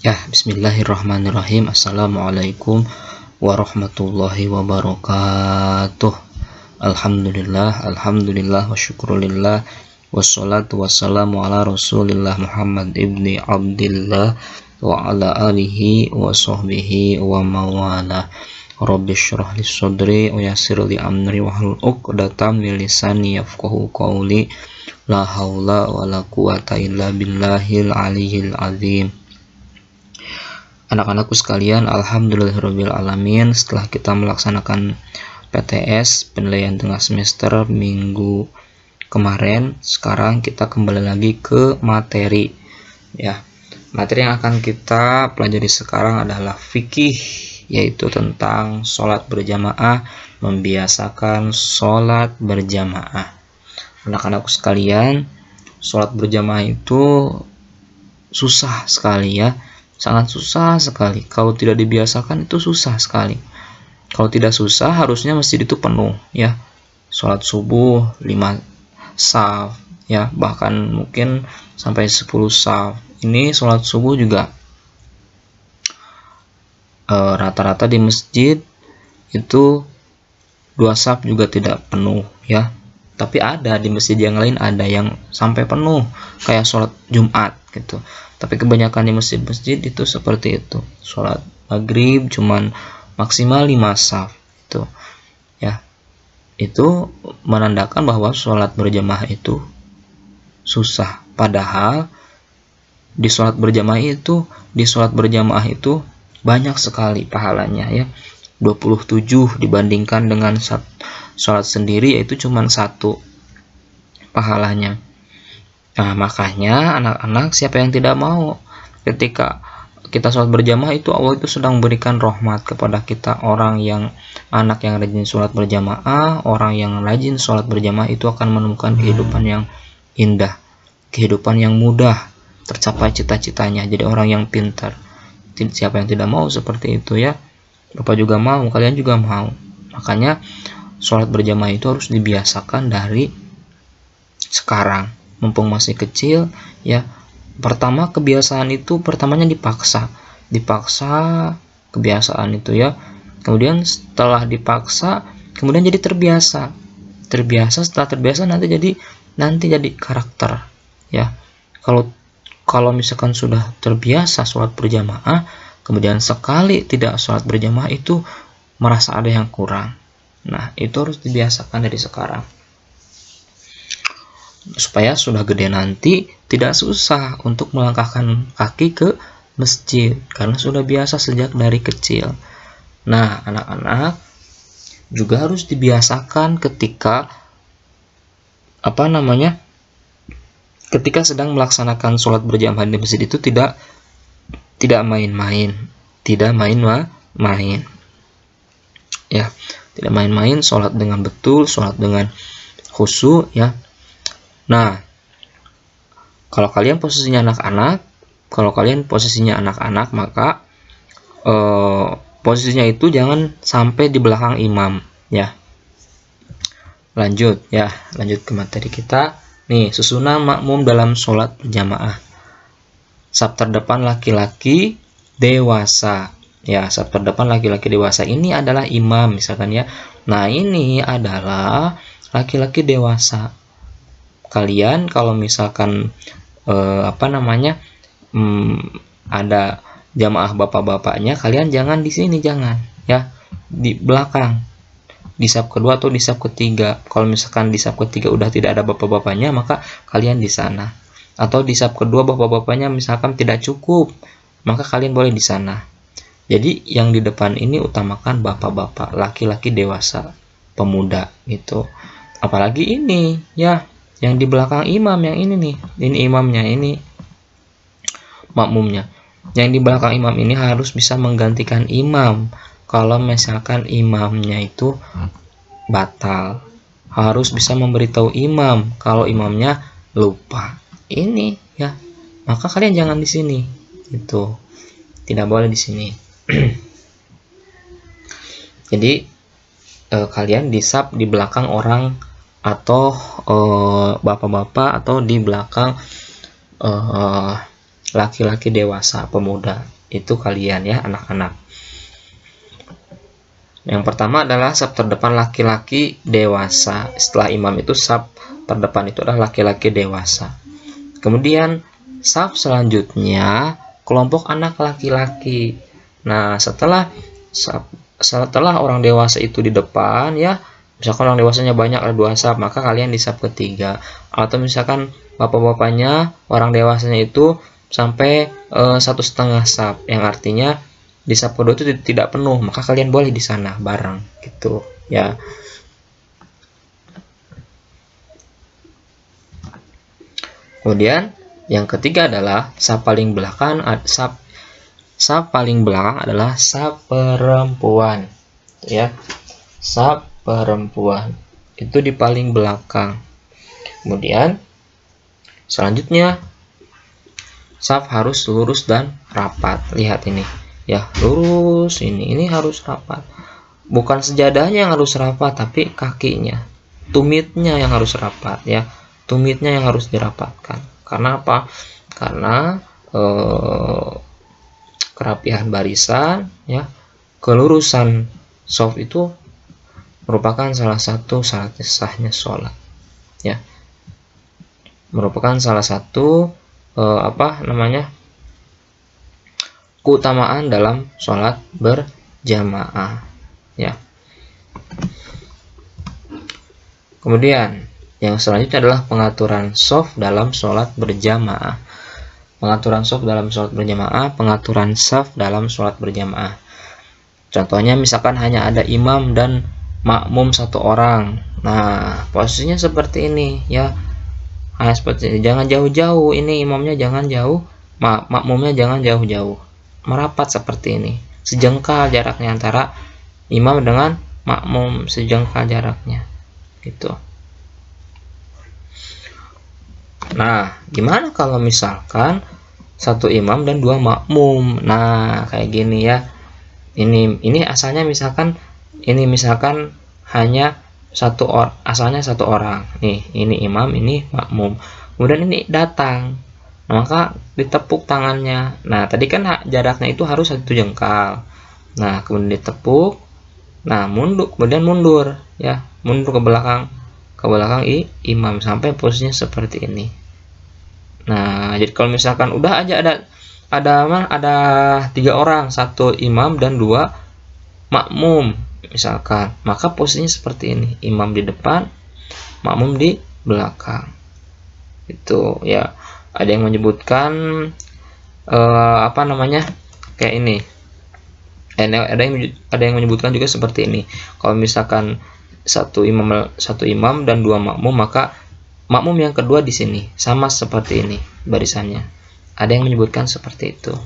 Ya, bismillahirrahmanirrahim. Assalamualaikum warahmatullahi wabarakatuh. Alhamdulillah wa syukurillah. Wassalatu wassalamu ala rasulillah Muhammad ibni Abdillah wa ala alihi wa sahbihi wa mawala. Rabbi syrah li sadri wa yassir li amri wahlul 'uqdatam min lisani yafqahu qawli. La haula wa la quwata illa billahil aliyyil azim. Anak-anakku sekalian, alhamdulillahirabbil alamin, setelah kita melaksanakan PTS penilaian tengah semester minggu kemarin, sekarang kita kembali lagi ke materi. Ya, materi yang akan kita pelajari sekarang adalah fikih, yaitu tentang sholat berjamaah, membiasakan sholat berjamaah. Anak-anakku sekalian, sholat berjamaah itu susah sekali ya. Sangat susah sekali. Kalau tidak dibiasakan itu susah sekali. Kalau tidak susah, harusnya masjid itu penuh ya. Sholat subuh 5 shaf ya, bahkan mungkin sampai 10 shaf. Ini sholat subuh juga rata-rata di masjid itu 2 shaf juga tidak penuh ya. Tapi ada di masjid yang lain ada yang sampai penuh, kayak sholat Jumat gitu. Tapi kebanyakan di masjid-masjid itu seperti itu. Sholat maghrib cuman maksimal 5 shaf itu ya. Itu menandakan bahwa sholat berjamaah itu susah. Padahal di sholat berjamaah itu banyak sekali pahalanya ya. 27 dibandingkan dengan sholat sendiri, yaitu cuma 1 pahalanya. Nah, makanya anak-anak, siapa yang tidak mau ketika kita sholat berjamaah itu Allah itu sedang memberikan rahmat kepada kita. Anak yang rajin sholat berjamaah, orang yang rajin sholat berjamaah itu akan menemukan kehidupan yang indah, kehidupan yang mudah, tercapai cita-citanya, jadi orang yang pintar. Siapa yang tidak mau seperti itu ya? Bapak juga mau, kalian juga mau. Makanya sholat berjamaah itu harus dibiasakan dari sekarang, mumpung masih kecil ya. Pertama, kebiasaan itu pertamanya dipaksa kebiasaan itu ya. Kemudian setelah dipaksa, kemudian jadi terbiasa. Setelah terbiasa nanti jadi karakter ya. Kalau misalkan sudah terbiasa sholat berjamaah, kemudian sekali tidak sholat berjamaah itu merasa ada yang kurang. Nah, itu harus dibiasakan dari sekarang, supaya sudah gede nanti tidak susah untuk melangkahkan kaki ke masjid, karena sudah biasa sejak dari kecil. Nah, anak-anak juga harus dibiasakan ketika ketika sedang melaksanakan sholat berjamaah di masjid itu tidak main-main, ya, tidak main-main, sholat dengan betul, sholat dengan khusyuk ya. Nah, kalau kalian posisinya anak-anak, maka posisinya itu jangan sampai di belakang imam ya. Lanjut ke materi kita. Nih, susunan makmum dalam sholat berjamaah. Saf terdepan laki-laki dewasa ya, saf terdepan laki-laki dewasa ini adalah imam misalkan ya. Nah, ini adalah laki-laki dewasa. Kalian kalau misalkan ada jamaah bapak-bapaknya, kalian jangan di sini, jangan ya, di belakang, di saf kedua atau di saf ketiga. Kalau misalkan di saf ketiga udah tidak ada bapak-bapaknya, maka kalian di sana. Atau di saf kedua bapak-bapaknya misalkan tidak cukup, maka kalian boleh di sana. Jadi yang di depan ini utamakan bapak-bapak, laki-laki dewasa, pemuda gitu. Apalagi ini ya, yang di belakang imam, yang ini nih, ini imamnya, ini makmumnya. Yang di belakang imam ini harus bisa menggantikan imam kalau misalkan imamnya itu batal. Harus bisa memberitahu imam kalau imamnya lupa. Ini ya, maka kalian jangan di sini. Itu tidak boleh di sini. Jadi kalian di saf di belakang orang, atau bapak-bapak, atau di belakang laki-laki dewasa, pemuda itu kalian ya anak-anak. Yang pertama adalah saf terdepan laki-laki dewasa. Setelah imam itu saf terdepan itu adalah laki-laki dewasa. Kemudian saf selanjutnya kelompok anak laki-laki. Nah, setelah orang dewasa itu di depan ya, misalkan orang dewasanya banyak, ada 2 saf, maka kalian di saf ketiga. Atau misalkan bapak-bapaknya orang dewasanya itu sampai 1,5 saf, yang artinya di saf kedua itu tidak penuh, maka kalian boleh di sana bareng gitu ya. Kemudian yang ketiga adalah saf paling belakang. Saf paling belakang adalah saf perempuan ya. Saf perempuan itu di paling belakang. Kemudian selanjutnya saf harus lurus dan rapat. Lihat ini ya, lurus, ini harus rapat. Bukan sejadahnya yang harus rapat, tapi kakinya, tumitnya yang harus rapat ya. Tumitnya yang harus dirapatkan. Karena apa? Karena kerapihan barisan ya, kelurusan shaf itu merupakan salah satu syarat sahnya sholat ya. Merupakan salah satu keutamaan dalam sholat berjamaah ya. Kemudian yang selanjutnya adalah pengaturan shaf dalam sholat berjamaah. Pengaturan shaf dalam sholat berjamaah, pengaturan shaf dalam sholat berjamaah. Contohnya misalkan hanya ada imam dan makmum 1 orang. Nah, posisinya seperti ini ya. Nah, seperti ini. Jangan jauh-jauh, ini imamnya jangan jauh, makmumnya jangan jauh-jauh. Merapat seperti ini. Sejengkal jaraknya antara imam dengan makmum, sejengkal jaraknya. Gitu. Nah, gimana kalau misalkan 1 imam dan 2 makmum? Nah, kayak gini ya. Ini asalnya misalkan hanya asalnya 1 orang. Nih, ini imam, ini makmum. Kemudian ini datang. Nah, maka ditepuk tangannya. Nah, tadi kan jaraknya itu harus 1 jengkal. Nah, kemudian ditepuk. Nah, kemudian mundur ya. Mundur ke belakang imam sampai posisinya seperti ini. Nah, jadi kalau misalkan udah aja ada 3 orang, 1 imam dan 2 makmum misalkan, maka posisinya seperti ini, imam di depan, makmum di belakang. Itu ya. Ada yang menyebutkan kayak ini. Ada yang menyebutkan juga seperti ini. Kalau misalkan 1 imam dan 2 makmum, maka makmum yang kedua di sini sama seperti ini barisannya. Ada yang menyebutkan seperti itu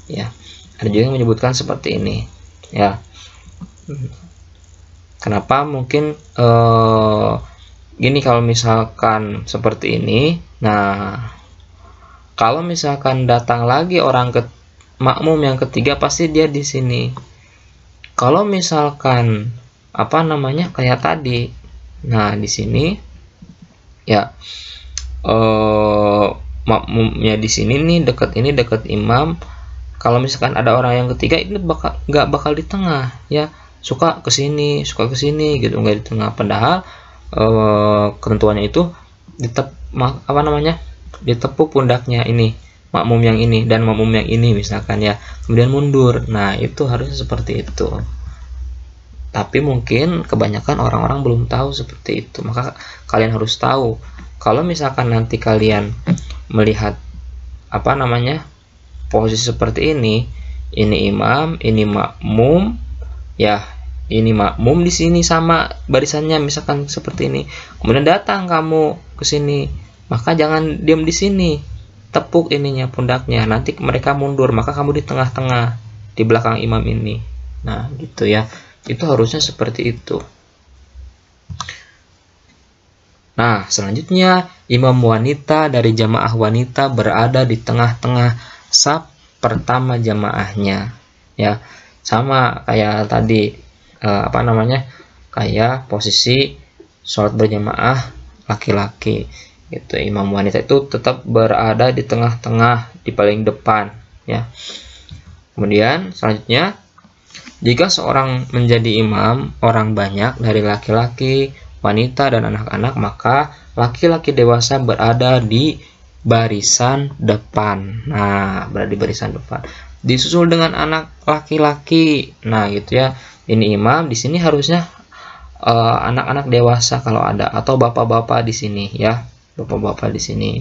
ya. Ada juga yang menyebutkan seperti ini ya. Kenapa? Mungkin gini, kalau misalkan seperti ini, nah kalau misalkan datang lagi makmum yang ketiga, pasti dia di sini. Kalau misalkan kayak tadi, nah di sini ya, makmumnya di sini nih, dekat imam. Kalau misalkan ada orang yang ketiga, ini nggak bakal di tengah ya, suka ke sini gitu, nggak di tengah. Padahal ketentuannya itu ditepuk pundaknya ini makmum yang ini dan makmum yang ini misalkan ya, kemudian mundur. Nah, itu harusnya seperti itu. Tapi mungkin kebanyakan orang-orang belum tahu seperti itu. Maka kalian harus tahu. Kalau misalkan nanti kalian melihat posisi seperti ini imam, ini makmum, ya, ini makmum di sini sama barisannya misalkan seperti ini. Kemudian datang kamu ke sini, maka jangan diam di sini. Tepuk ininya, pundaknya. Nanti mereka mundur, maka kamu di tengah-tengah, di belakang imam ini. Nah, gitu ya. Itu harusnya seperti itu. Nah, selanjutnya imam wanita dari jamaah wanita berada di tengah-tengah saf pertama jamaahnya. Ya, sama kayak tadi kayak posisi sholat berjamaah laki-laki. Gitu. Imam wanita itu tetap berada di tengah-tengah, di paling depan, ya. Kemudian selanjutnya, jika seorang menjadi imam orang banyak dari laki-laki, wanita, dan anak-anak, maka laki-laki dewasa berada di barisan depan. Nah, berada di barisan depan. Disusul dengan anak laki-laki. Nah, gitu ya. Ini imam, di sini harusnya anak-anak dewasa kalau ada, atau bapak-bapak di sini ya. Bapak-bapak di sini.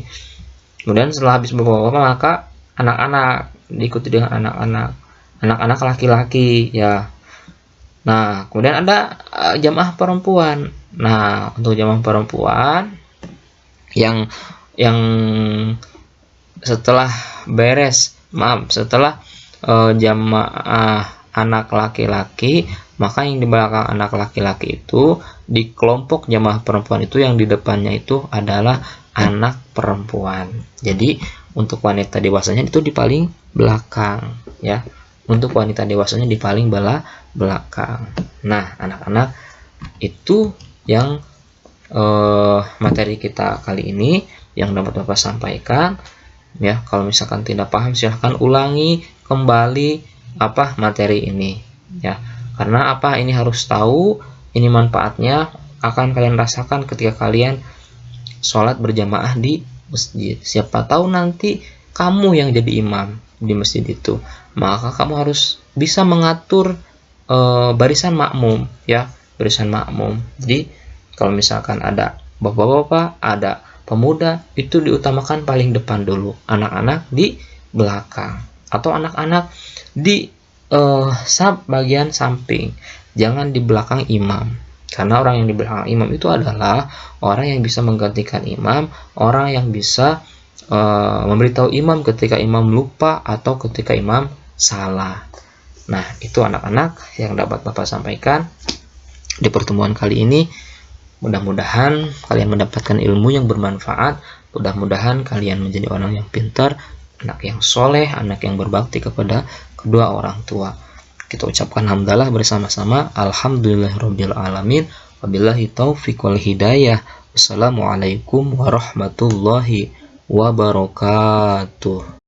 Kemudian setelah habis bapak-bapak, maka anak-anak diikuti dengan anak-anak laki-laki ya. Nah, kemudian ada jamaah perempuan. Nah, untuk jamaah perempuan yang setelah setelah jamaah anak laki-laki, maka yang di belakang anak laki-laki itu di kelompok jamaah perempuan itu yang di depannya itu adalah anak perempuan. Jadi untuk wanita dewasanya itu di paling belakang ya. Untuk wanita dewasanya di paling belakang. Nah, anak-anak itu yang materi kita kali ini yang dapat Bapak sampaikan ya. Kalau misalkan tidak paham, silahkan ulangi kembali materi ini ya. Karena ini harus tahu, ini manfaatnya akan kalian rasakan ketika kalian sholat berjamaah di masjid. Siapa tahu nanti kamu yang jadi imam di masjid itu, maka kamu harus bisa mengatur barisan makmum ya, barisan makmum. Jadi kalau misalkan ada bapak-bapak, ada pemuda, itu diutamakan paling depan dulu, anak-anak di belakang, atau anak-anak di bagian samping, jangan di belakang imam. Karena orang yang di belakang imam itu adalah orang yang bisa menggantikan imam, orang yang bisa memberitahu imam ketika imam lupa atau ketika imam salah. Nah, itu anak-anak yang dapat Bapak sampaikan di pertemuan kali ini. Mudah-mudahan kalian mendapatkan ilmu yang bermanfaat. Mudah-mudahan kalian menjadi orang yang pintar, anak yang soleh, anak yang berbakti kepada kedua orang tua. Kita ucapkan hamdalah bersama-sama. Alhamdulillahirabbil alamin. Wabillahi taufiq wal hidayah. Wassalamualaikum warahmatullahi wabarakatuh.